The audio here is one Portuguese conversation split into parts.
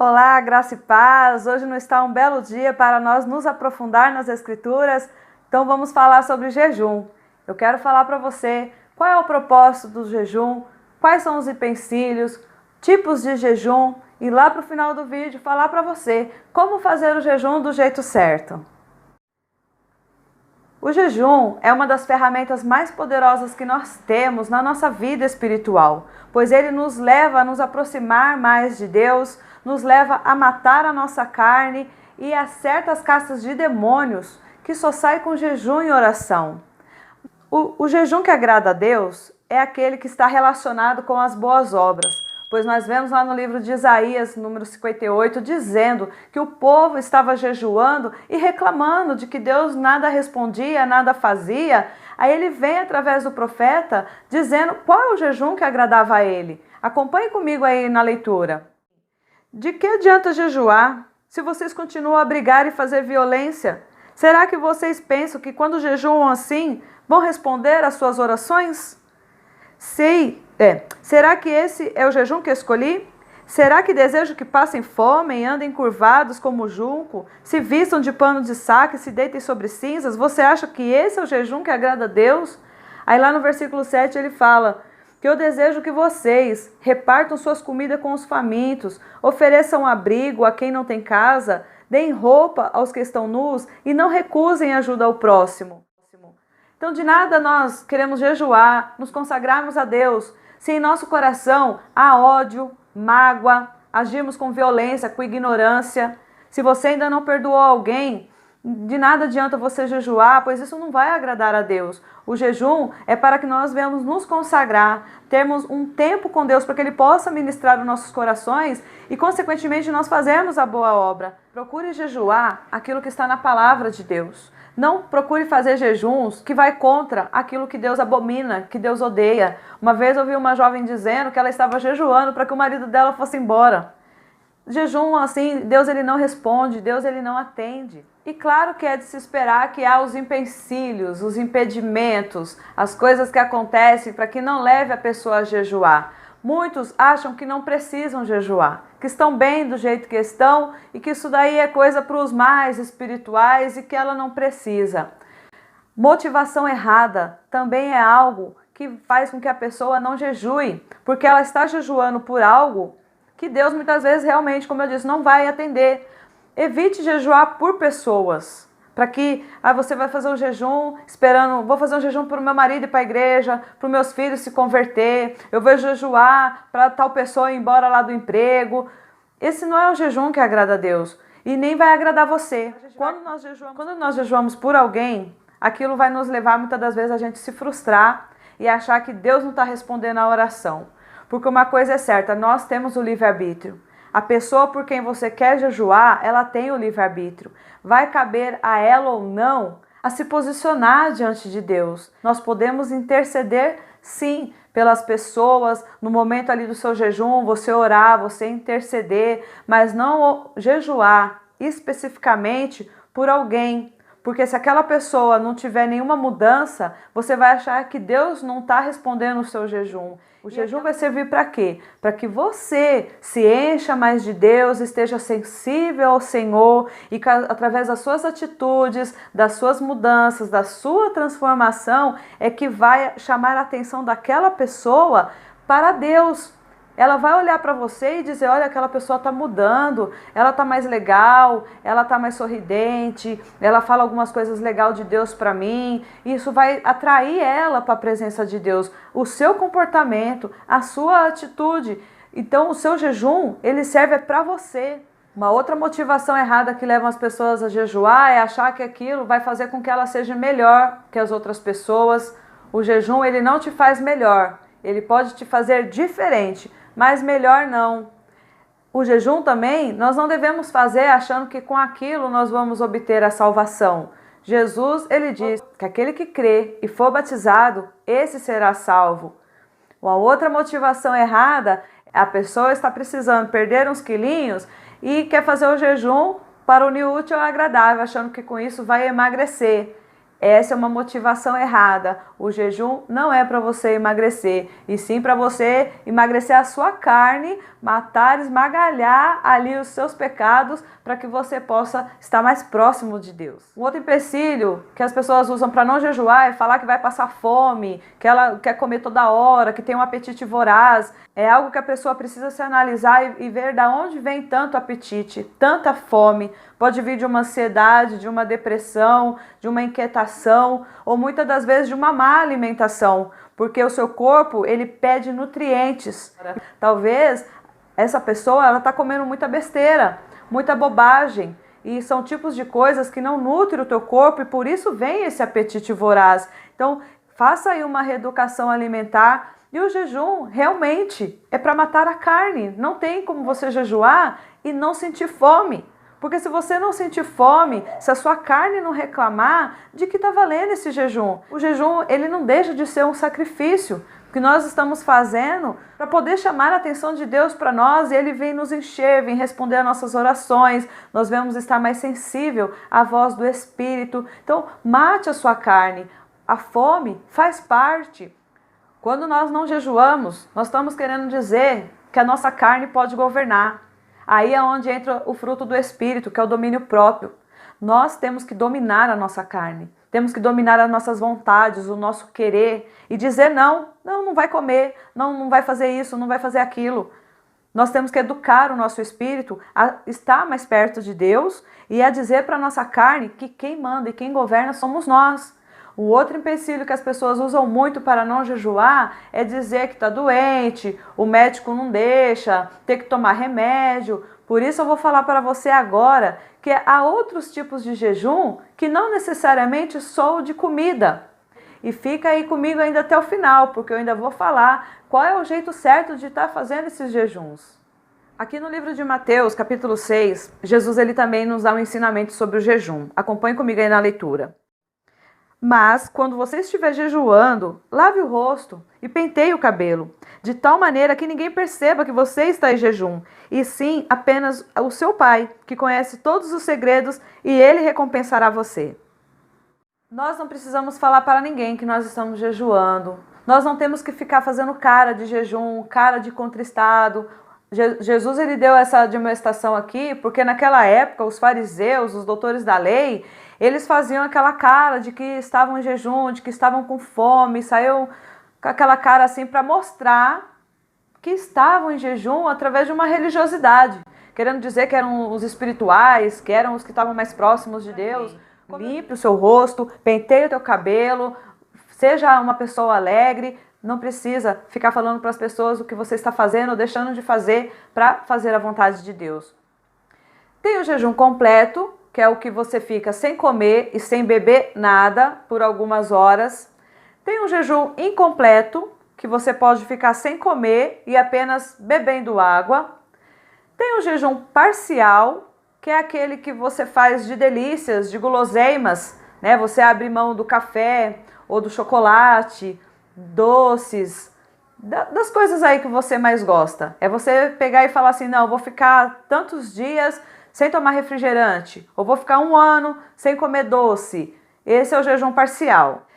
Olá, graça e paz! Hoje não está um belo dia para nós nos aprofundar nas Escrituras, então vamos falar sobre jejum. Eu quero falar para você qual é o propósito do jejum, quais são os utensílios, tipos de jejum e lá para o final do vídeo falar para você como fazer o jejum do jeito certo. O jejum é uma das ferramentas mais poderosas que nós temos na nossa vida espiritual, pois ele nos leva a nos aproximar mais de Deus, nos leva a matar a nossa carne e a certas castas de demônios que só saem com jejum e oração. O jejum que agrada a Deus é aquele que está relacionado com as boas obras, pois nós vemos lá no livro de Isaías, número 58, dizendo que o povo estava jejuando e reclamando de que Deus nada respondia, nada fazia. Aí ele vem através do profeta dizendo qual é o jejum que agradava a ele. Acompanhe comigo aí na leitura. De que adianta jejuar se vocês continuam a brigar e fazer violência? Será que vocês pensam que quando jejuam assim, vão responder às suas orações? Será que esse é o jejum que escolhi? Será que desejo que passem fome e andem curvados como junco, se vistam de pano de saco e se deitem sobre cinzas? Você acha que esse é o jejum que agrada a Deus? Aí lá no versículo 7 ele fala que eu desejo que vocês repartam suas comidas com os famintos, ofereçam abrigo a quem não tem casa, deem roupa aos que estão nus e não recusem ajuda ao próximo. Então de nada nós queremos jejuar, nos consagrarmos a Deus, se em nosso coração há ódio, mágoa, agimos com violência, com ignorância. Se você ainda não perdoou alguém, de nada adianta você jejuar, pois isso não vai agradar a Deus. O jejum é para que nós venhamos nos consagrar, termos um tempo com Deus para que Ele possa ministrar os nossos corações e, consequentemente, nós fazermos a boa obra. Procure jejuar aquilo que está na palavra de Deus. Não procure fazer jejuns que vai contra aquilo que Deus abomina, que Deus odeia. Uma vez eu ouvi uma jovem dizendo que ela estava jejuando para que o marido dela fosse embora. Jejum assim, Deus ele não responde, Deus ele não atende. E claro que é de se esperar que há os empecilhos, os impedimentos, as coisas que acontecem para que não leve a pessoa a jejuar. Muitos acham que não precisam jejuar, que estão bem do jeito que estão e que isso daí é coisa para os mais espirituais e que ela não precisa. Motivação errada também é algo que faz com que a pessoa não jejue, porque ela está jejuando por algo que Deus muitas vezes realmente, como eu disse, não vai atender. Evite jejuar por pessoas. Para que você vai fazer um jejum esperando, vou fazer um jejum para o meu marido ir para a igreja, para os meus filhos se converter, eu vou jejuar para tal pessoa ir embora lá do emprego. Esse não é o jejum que agrada a Deus e nem vai agradar você. Quando nós jejuamos por alguém, aquilo vai nos levar muitas das vezes a gente se frustrar e achar que Deus não está respondendo a oração. Porque uma coisa é certa, nós temos o livre-arbítrio. A pessoa por quem você quer jejuar, ela tem o livre-arbítrio. Vai caber a ela ou não a se posicionar diante de Deus. Nós podemos interceder, sim, pelas pessoas, no momento ali do seu jejum, você orar, você interceder, mas não jejuar especificamente por alguém. Porque se aquela pessoa não tiver nenhuma mudança, você vai achar que Deus não está respondendo o seu jejum. O jejum vai servir para quê? Para que você se encha mais de Deus, esteja sensível ao Senhor e que através das suas atitudes, das suas mudanças, da sua transformação, é que vai chamar a atenção daquela pessoa para Deus. Ela vai olhar para você e dizer, olha, aquela pessoa está mudando, ela está mais legal, ela está mais sorridente, ela fala algumas coisas legais de Deus para mim. Isso vai atrair ela para a presença de Deus. O seu comportamento, a sua atitude. Então, o seu jejum, ele serve para você. Uma outra motivação errada que leva as pessoas a jejuar é achar que aquilo vai fazer com que ela seja melhor que as outras pessoas. O jejum, ele não te faz melhor, ele pode te fazer diferente. Mas melhor não. O jejum também nós não devemos fazer achando que com aquilo nós vamos obter a salvação. Jesus, ele diz que aquele que crê e for batizado, esse será salvo. Uma outra motivação errada, a pessoa está precisando perder uns quilinhos e quer fazer o jejum para unir o útil ao agradável, achando que com isso vai emagrecer. Essa é uma motivação errada. O jejum não é para você emagrecer, e sim para você emagrecer a sua carne, matar, esmagalhar ali os seus pecados, para que você possa estar mais próximo de Deus. Um outro empecilho que as pessoas usam para não jejuar é falar que vai passar fome, que ela quer comer toda hora, que tem um apetite voraz. É algo que a pessoa precisa se analisar e ver de onde vem tanto apetite, tanta fome. Pode vir de uma ansiedade, de uma depressão, de uma inquietação, ou muitas das vezes de uma má alimentação, porque o seu corpo ele pede nutrientes. Talvez essa pessoa ela está comendo muita besteira, muita bobagem, e são tipos de coisas que não nutrem o teu corpo, e por isso vem esse apetite voraz. Então, faça aí uma reeducação alimentar. E o jejum realmente é para matar a carne. Não tem como você jejuar e não sentir fome. Porque se você não sentir fome, se a sua carne não reclamar, de que está valendo esse jejum? O jejum ele não deixa de ser um sacrifício que nós estamos fazendo para poder chamar a atenção de Deus para nós, e Ele vem nos encher, vem responder às nossas orações, nós vamos estar mais sensível à voz do Espírito. Então, mate a sua carne. A fome faz parte. Quando nós não jejuamos, nós estamos querendo dizer que a nossa carne pode governar. Aí é onde entra o fruto do Espírito, que é o domínio próprio. Nós temos que dominar a nossa carne. Temos que dominar as nossas vontades, o nosso querer e dizer não vai comer, não vai fazer isso, não vai fazer aquilo. Nós temos que educar o nosso espírito a estar mais perto de Deus e a dizer para a nossa carne que quem manda e quem governa somos nós. O outro empecilho que as pessoas usam muito para não jejuar é dizer que está doente, o médico não deixa, tem que tomar remédio. Por isso eu vou falar para você agora que há outros tipos de jejum que não necessariamente só o de comida. E fica aí comigo ainda até o final, porque eu ainda vou falar qual é o jeito certo de estar fazendo esses jejuns. Aqui no livro de Mateus, capítulo 6, Jesus ele também nos dá um ensinamento sobre o jejum. Acompanhe comigo aí na leitura. Mas, quando você estiver jejuando, lave o rosto e penteie o cabelo, de tal maneira que ninguém perceba que você está em jejum, e sim apenas o seu Pai, que conhece todos os segredos, e Ele recompensará você. Nós não precisamos falar para ninguém que nós estamos jejuando. Nós não temos que ficar fazendo cara de jejum, cara de contristado. Jesus ele deu essa demonstração aqui porque naquela época os fariseus, os doutores da lei, eles faziam aquela cara de que estavam em jejum, de que estavam com fome, saíam com aquela cara assim para mostrar que estavam em jejum através de uma religiosidade, querendo dizer que eram os espirituais, que eram os que estavam mais próximos de Deus. Limpe o seu rosto, penteie o teu cabelo, seja uma pessoa alegre. Não precisa ficar falando para as pessoas o que você está fazendo ou deixando de fazer para fazer a vontade de Deus. Tem o jejum completo, que é o que você fica sem comer e sem beber nada por algumas horas. Tem um jejum incompleto, que você pode ficar sem comer e apenas bebendo água. Tem o jejum parcial, que é aquele que você faz de delícias, de guloseimas, né? Você abre mão do café ou do chocolate, doces, das coisas aí que você mais gosta. É você pegar e falar assim, não, eu vou ficar tantos dias sem tomar refrigerante, ou vou ficar 1 ano sem comer doce. Esse é o jejum parcial.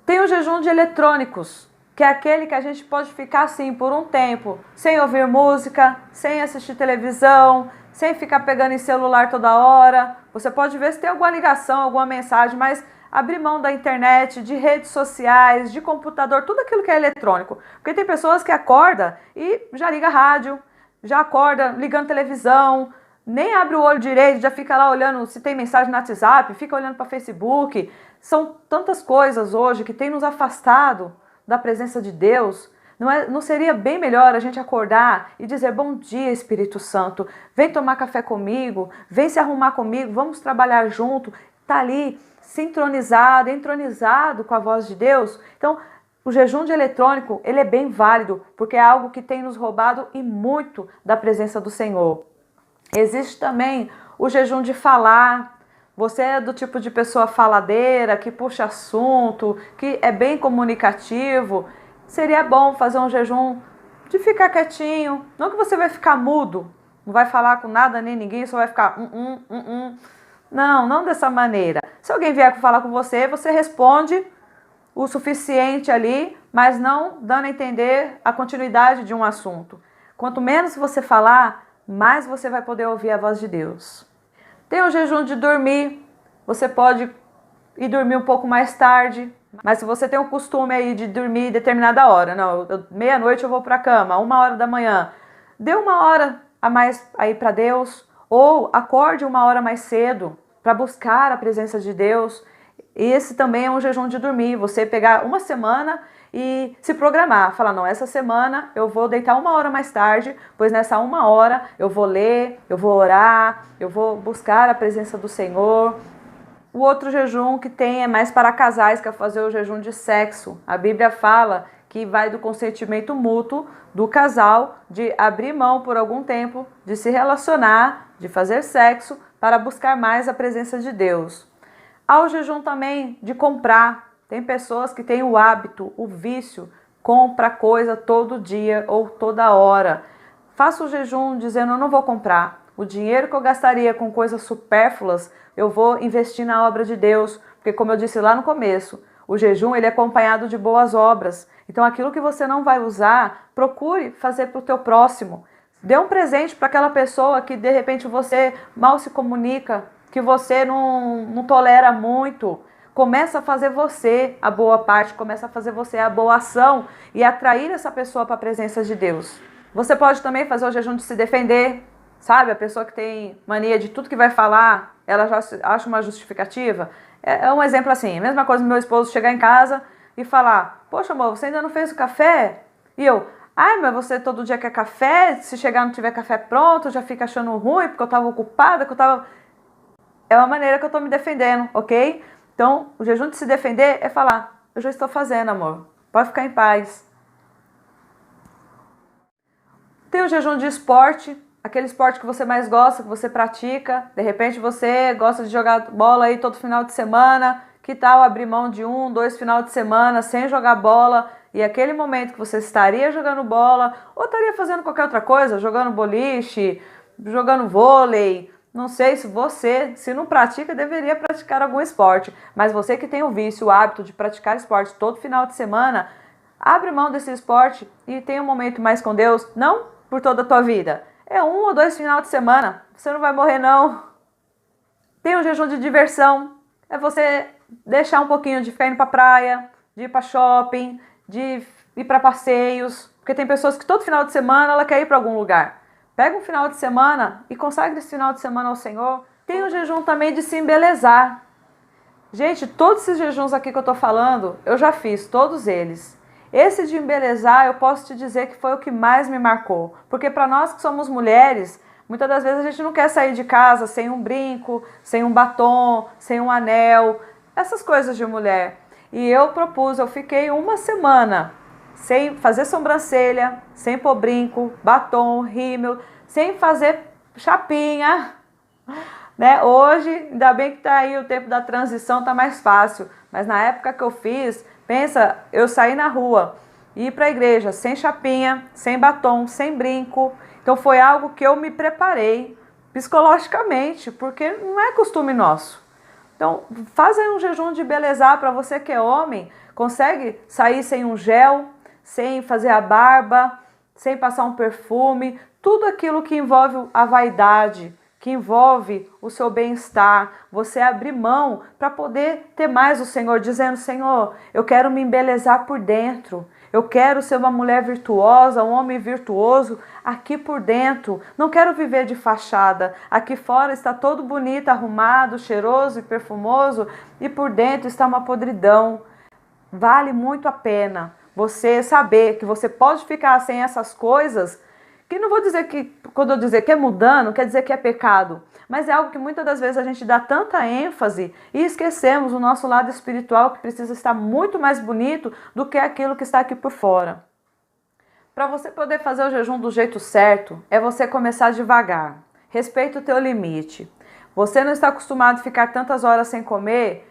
Tem o jejum de eletrônicos, que é aquele que a gente pode ficar assim por um tempo, sem ouvir música, sem assistir televisão, sem ficar pegando em celular toda hora. Você pode ver se tem alguma ligação, alguma mensagem, mas abrir mão da internet, de redes sociais, de computador, tudo aquilo que é eletrônico. Porque tem pessoas que acordam e já liga rádio, já acorda ligando televisão, nem abre o olho direito, já fica lá olhando se tem mensagem no WhatsApp, fica olhando para Facebook. São tantas coisas hoje que tem nos afastado da presença de Deus. Não seria bem melhor a gente acordar e dizer, bom dia, Espírito Santo, vem tomar café comigo, vem se arrumar comigo, vamos trabalhar junto, tá ali sincronizado, entronizado com a voz de Deus. Então, o jejum de eletrônico, ele é bem válido, porque é algo que tem nos roubado e muito da presença do Senhor. Existe também o jejum de falar. Você é do tipo de pessoa faladeira, que puxa assunto, que é bem comunicativo. Seria bom fazer um jejum de ficar quietinho. Não que você vai ficar mudo, não vai falar com nada nem ninguém, só vai ficar Não, não dessa maneira. Se alguém vier falar com você, você responde o suficiente ali, mas não dando a entender a continuidade de um assunto. Quanto menos você falar, mais você vai poder ouvir a voz de Deus. Tem o jejum de dormir. Você pode ir dormir um pouco mais tarde, mas se você tem o costume aí de dormir determinada hora, não, meia-noite eu vou para a cama, 1 hora da manhã, dê 1 hora a mais aí para Deus, ou acorde 1 hora mais cedo para buscar a presença de Deus. Esse também é um jejum de dormir, você pegar uma semana e se programar, falar, não, essa semana eu vou deitar 1 hora mais tarde, pois nessa 1 hora eu vou ler, eu vou orar, eu vou buscar a presença do Senhor. O outro jejum que tem é mais para casais, que é fazer o jejum de sexo. A Bíblia fala que vai do consentimento mútuo do casal de abrir mão por algum tempo, de se relacionar, de fazer sexo, para buscar mais a presença de Deus. Há o jejum também de comprar. Tem pessoas que têm o hábito, o vício, compra coisa todo dia ou toda hora. Faça o jejum dizendo, eu não vou comprar. O dinheiro que eu gastaria com coisas supérfluas, eu vou investir na obra de Deus. Porque como eu disse lá no começo, o jejum ele é acompanhado de boas obras. Então aquilo que você não vai usar, procure fazer para o teu próximo. Dê um presente para aquela pessoa que de repente você mal se comunica, que você não tolera muito. Começa a fazer você a boa parte, começa a fazer você a boa ação e atrair essa pessoa para a presença de Deus. Você pode também fazer o jejum de se defender, sabe? A pessoa que tem mania de tudo que vai falar, ela já acha uma justificativa. É um exemplo assim, a mesma coisa do meu esposo chegar em casa e falar, poxa amor, você ainda não fez o café? E eu, ai, mas você todo dia quer café, se chegar não tiver café pronto, já fica achando ruim porque eu estava ocupada, que eu estava... É uma maneira que eu estou me defendendo, ok? Então, o jejum de se defender é falar, eu já estou fazendo, amor, pode ficar em paz. Tem o jejum de esporte, aquele esporte que você mais gosta, que você pratica. De repente você gosta de jogar bola aí todo final de semana. Que tal abrir mão de 2 final de semana sem jogar bola? E aquele momento que você estaria jogando bola, ou estaria fazendo qualquer outra coisa, jogando boliche, jogando vôlei. Não sei se você, se não pratica, deveria praticar algum esporte. Mas você que tem o vício, o hábito de praticar esporte todo final de semana, abre mão desse esporte e tenha um momento mais com Deus. Não por toda a tua vida. É 1 ou 2 final de semana. Você não vai morrer, não. Tem um jejum de diversão. É você deixar um pouquinho de ficar indo pra praia, de ir pra shopping, de ir pra passeios. Porque tem pessoas que todo final de semana ela quer ir pra algum lugar. Pega um final de semana e consagre esse final de semana ao Senhor. Tem o jejum também de se embelezar. Gente, todos esses jejuns aqui que eu tô falando, eu já fiz, todos eles. Esse de embelezar, eu posso te dizer que foi o que mais me marcou. Porque para nós que somos mulheres, muitas das vezes a gente não quer sair de casa sem um brinco, sem um batom, sem um anel, essas coisas de mulher. E eu propus, eu fiquei 1 semana sem fazer sobrancelha, sem pôr brinco, batom, rímel, sem fazer chapinha, né? Hoje, ainda bem que tá aí o tempo da transição, tá mais fácil. Mas na época que eu fiz, pensa, eu saí na rua, ir para a igreja sem chapinha, sem batom, sem brinco. Então foi algo que eu me preparei psicologicamente, porque não é costume nosso. Então faz aí um jejum de belezar para você que é homem, consegue sair sem um gel, sem fazer a barba, sem passar um perfume, tudo aquilo que envolve a vaidade, que envolve o seu bem-estar, você abrir mão para poder ter mais o Senhor, dizendo, Senhor, eu quero me embelezar por dentro, eu quero ser uma mulher virtuosa, um homem virtuoso aqui por dentro, não quero viver de fachada, aqui fora está todo bonito, arrumado, cheiroso e perfumoso, e por dentro está uma podridão. Vale muito a pena você saber que você pode ficar sem essas coisas, que não vou dizer que, quando eu dizer que é mudando, quer dizer que é pecado. Mas é algo que muitas das vezes a gente dá tanta ênfase e esquecemos o nosso lado espiritual que precisa estar muito mais bonito do que aquilo que está aqui por fora. Para você poder fazer o jejum do jeito certo, é você começar devagar. Respeita o teu limite. Você não está acostumado a ficar tantas horas sem comer,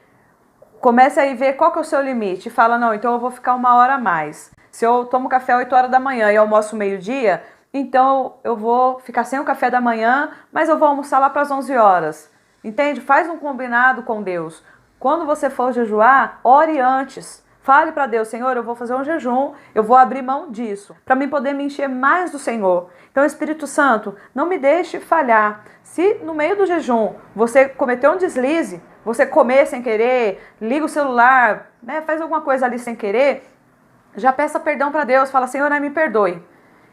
comece a ver qual que é o seu limite e fala, não, então eu vou ficar 1 hora a mais. Se eu tomo café 8 horas da manhã e almoço meio-dia, então eu vou ficar sem o café da manhã, mas eu vou almoçar lá para as 11 horas. Entende? Faz um combinado com Deus. Quando você for jejuar, ore antes. Fale para Deus, Senhor, eu vou fazer um jejum, eu vou abrir mão disso, para mim poder me encher mais do Senhor. Então, Espírito Santo, não me deixe falhar. Se no meio do jejum você cometeu um deslize, você comer sem querer, liga o celular, né, faz alguma coisa ali sem querer, já peça perdão para Deus, fala, Senhor, me perdoe.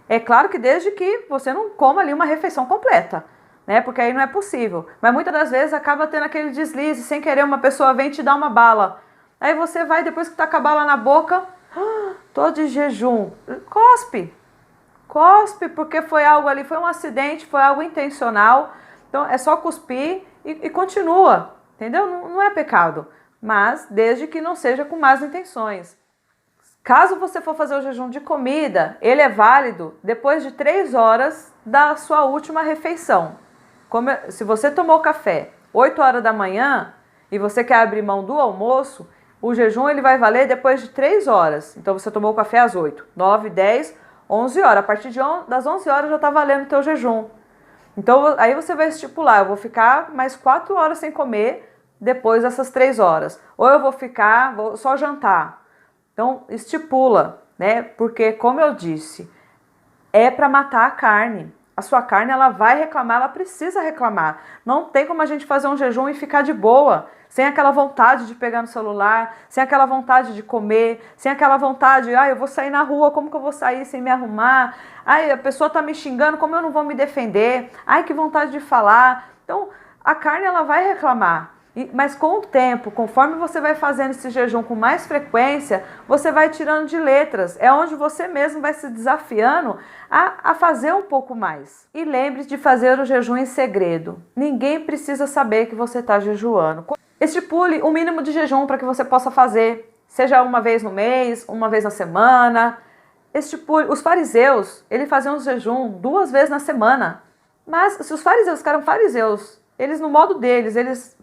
É claro que desde que você não coma ali uma refeição completa, né, porque aí não é possível. Mas muitas das vezes acaba tendo aquele deslize, sem querer uma pessoa vem te dar uma bala. Aí você vai, depois que tá com a bala na boca, tô de jejum. Cospe, porque foi algo ali, foi um acidente, foi algo intencional. Então é só cuspir e continua, entendeu? Não é pecado, mas desde que não seja com más intenções. Caso você for fazer o jejum de comida, ele é válido depois de 3 horas da sua última refeição. Se você tomou café 8 horas da manhã e você quer abrir mão do almoço, o jejum ele vai valer depois de 3 horas. Então você tomou o café às 8, 9, 10, 11 horas. A partir das 11 horas já está valendo o teu jejum. Então aí você vai estipular, eu vou ficar mais 4 horas sem comer depois dessas 3 horas. Ou eu vou só jantar. Então estipula, né? Porque como eu disse, é para matar a carne. A sua carne ela vai reclamar, ela precisa reclamar. Não tem como a gente fazer um jejum e ficar de boa, sem aquela vontade de pegar no celular, sem aquela vontade de comer, sem aquela vontade, eu vou sair na rua, como que eu vou sair sem me arrumar? A pessoa tá me xingando, como eu não vou me defender? Que vontade de falar. Então, a carne ela vai reclamar. Mas com o tempo, conforme você vai fazendo esse jejum com mais frequência, você vai tirando de letras. É onde você mesmo vai se desafiando a fazer um pouco mais. E lembre-se de fazer o jejum em segredo. Ninguém precisa saber que você está jejuando. Estipule o mínimo de jejum para que você possa fazer. Seja uma vez no mês, uma vez na semana. Estipule. Os fariseus, eles faziam o jejum 2 vezes na semana. Mas se os fariseus eram fariseus, eles no modo deles, eles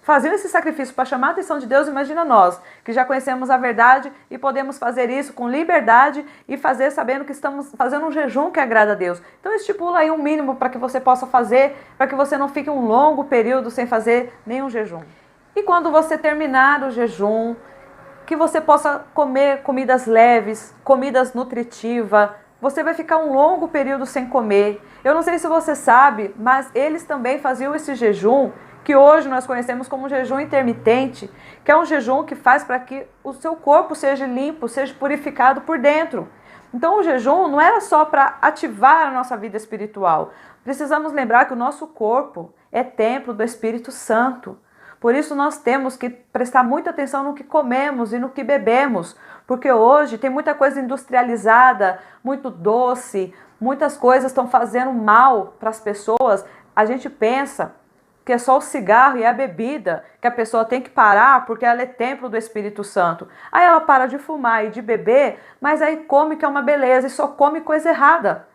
faziam esse sacrifício para chamar a atenção de Deus, imagina nós, que já conhecemos a verdade e podemos fazer isso com liberdade e fazer sabendo que estamos fazendo um jejum que agrada a Deus. Então estipula aí um mínimo para que você possa fazer, para que você não fique um longo período sem fazer nenhum jejum. E quando você terminar o jejum, que você possa comer comidas leves, comidas nutritivas. Você vai ficar um longo período sem comer. Eu não sei se você sabe, mas eles também faziam esse jejum que hoje nós conhecemos como jejum intermitente, que é um jejum que faz para que o seu corpo seja limpo, seja purificado por dentro. Então o jejum não era só para ativar a nossa vida espiritual. Precisamos lembrar que o nosso corpo é templo do Espírito Santo. Por isso nós temos que prestar muita atenção no que comemos e no que bebemos, porque hoje tem muita coisa industrializada, muito doce, muitas coisas estão fazendo mal para as pessoas. A gente pensa que é só o cigarro e a bebida que a pessoa tem que parar porque ela é templo do Espírito Santo. Aí ela para de fumar e de beber, mas aí come que é uma beleza e só come coisa errada.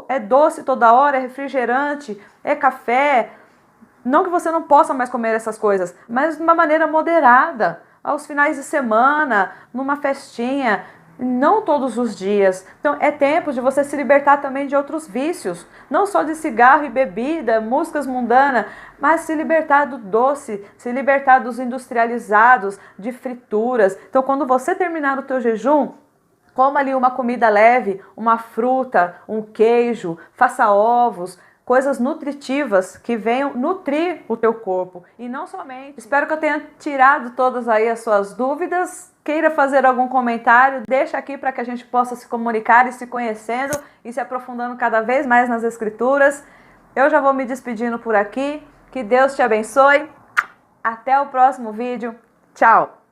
É doce toda hora, é refrigerante, é café. Não que você não possa mais comer essas coisas, mas de uma maneira moderada, aos finais de semana, numa festinha, não todos os dias. Então é tempo de você se libertar também de outros vícios, não só de cigarro e bebida, músicas mundanas, mas se libertar do doce, se libertar dos industrializados, de frituras. Então quando você terminar o teu jejum, coma ali uma comida leve, uma fruta, um queijo, faça ovos, coisas nutritivas que venham nutrir o teu corpo. E não somente. Espero que eu tenha tirado todas aí as suas dúvidas. Queira fazer algum comentário, deixa aqui para que a gente possa se comunicar e se conhecendo e se aprofundando cada vez mais nas Escrituras. Eu já vou me despedindo por aqui. Que Deus te abençoe. Até o próximo vídeo. Tchau!